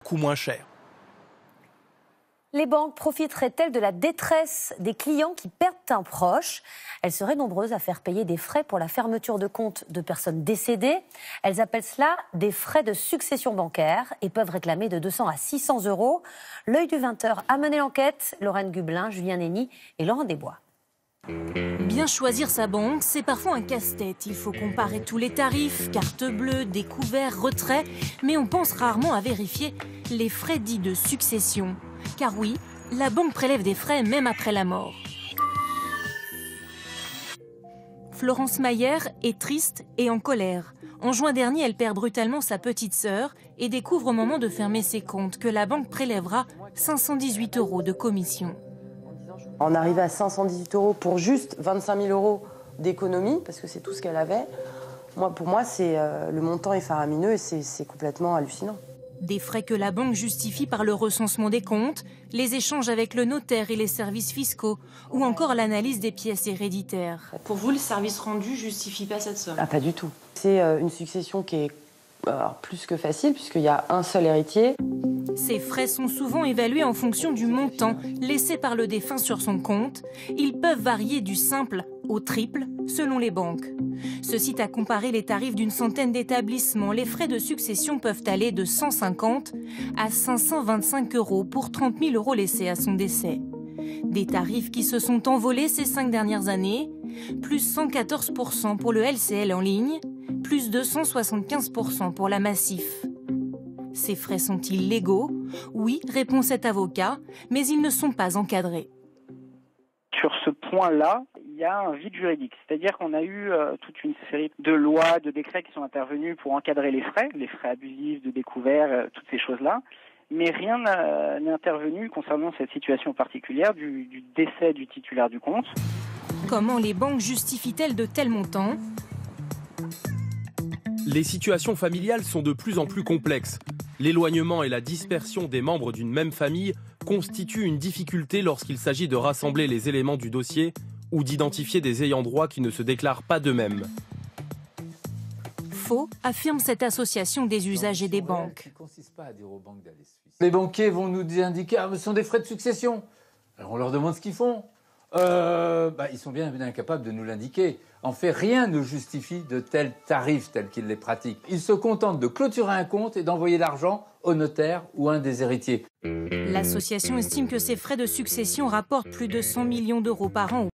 coût moins cher. Les banques profiteraient-elles de la détresse des clients qui perdent un proche? Elles seraient nombreuses à faire payer des frais pour la fermeture de compte de personnes décédées. Elles appellent cela des frais de succession bancaire et peuvent réclamer de 200 à 600 €. L'œil du 20h a mené l'enquête. Lorraine Gublin, Julien Nény et Laurent Desbois. Bien choisir sa banque, c'est parfois un casse-tête. Il faut comparer tous les tarifs, carte bleue, découvert, retrait, mais on pense rarement à vérifier les frais dits de succession. Car oui, la banque prélève des frais même après la mort. Florence Mayer est triste et en colère. En juin dernier, elle perd brutalement sa petite sœur et découvre au moment de fermer ses comptes que la banque prélèvera 518 € de commission. On arrivait à 518 € pour juste 25 000 € d'économie, parce que c'est tout ce qu'elle avait. Pour moi, le montant est faramineux et c'est complètement hallucinant. Des frais que la banque justifie par le recensement des comptes, les échanges avec le notaire et les services fiscaux, ou encore l'analyse des pièces héréditaires. Pour vous, le service rendu ne justifie pas cette somme? Ah, pas du tout. C'est une succession qui est plus que facile, puisqu'il y a un seul héritier. Ces frais sont souvent évalués en fonction du montant laissé par le défunt sur son compte. Ils peuvent varier du simple au triple selon les banques. Ce site a comparé les tarifs d'une centaine d'établissements. Les frais de succession peuvent aller de 150 à 525 € pour 30 000 € laissés à son décès. Des tarifs qui se sont envolés ces 5 dernières années, plus 114 % pour le LCL en ligne, plus 275 % pour la Massif. Ces frais sont-ils légaux? Oui, répond cet avocat, mais ils ne sont pas encadrés. Sur ce point-là, il y a un vide juridique. C'est-à-dire qu'on a eu toute une série de lois, de décrets qui sont intervenus pour encadrer les frais abusifs, de découvert, toutes ces choses-là. Mais rien n'est intervenu concernant cette situation particulière du décès du titulaire du compte. Comment les banques justifient-elles de tels montants? Les situations familiales sont de plus en plus complexes. L'éloignement et la dispersion des membres d'une même famille constituent une difficulté lorsqu'il s'agit de rassembler les éléments du dossier ou d'identifier des ayants droit qui ne se déclarent pas d'eux-mêmes. Faux, affirme cette association des usagers des banques. Les banquiers vont nous indiquer ce sont des frais de succession. Alors on leur demande ce qu'ils font. Ils sont bien incapables de nous l'indiquer. En fait, rien ne justifie de tels tarifs tels qu'ils les pratiquent. Ils se contentent de clôturer un compte et d'envoyer l'argent au notaire ou un des héritiers. L'association estime que ces frais de succession rapportent plus de 100 millions € par an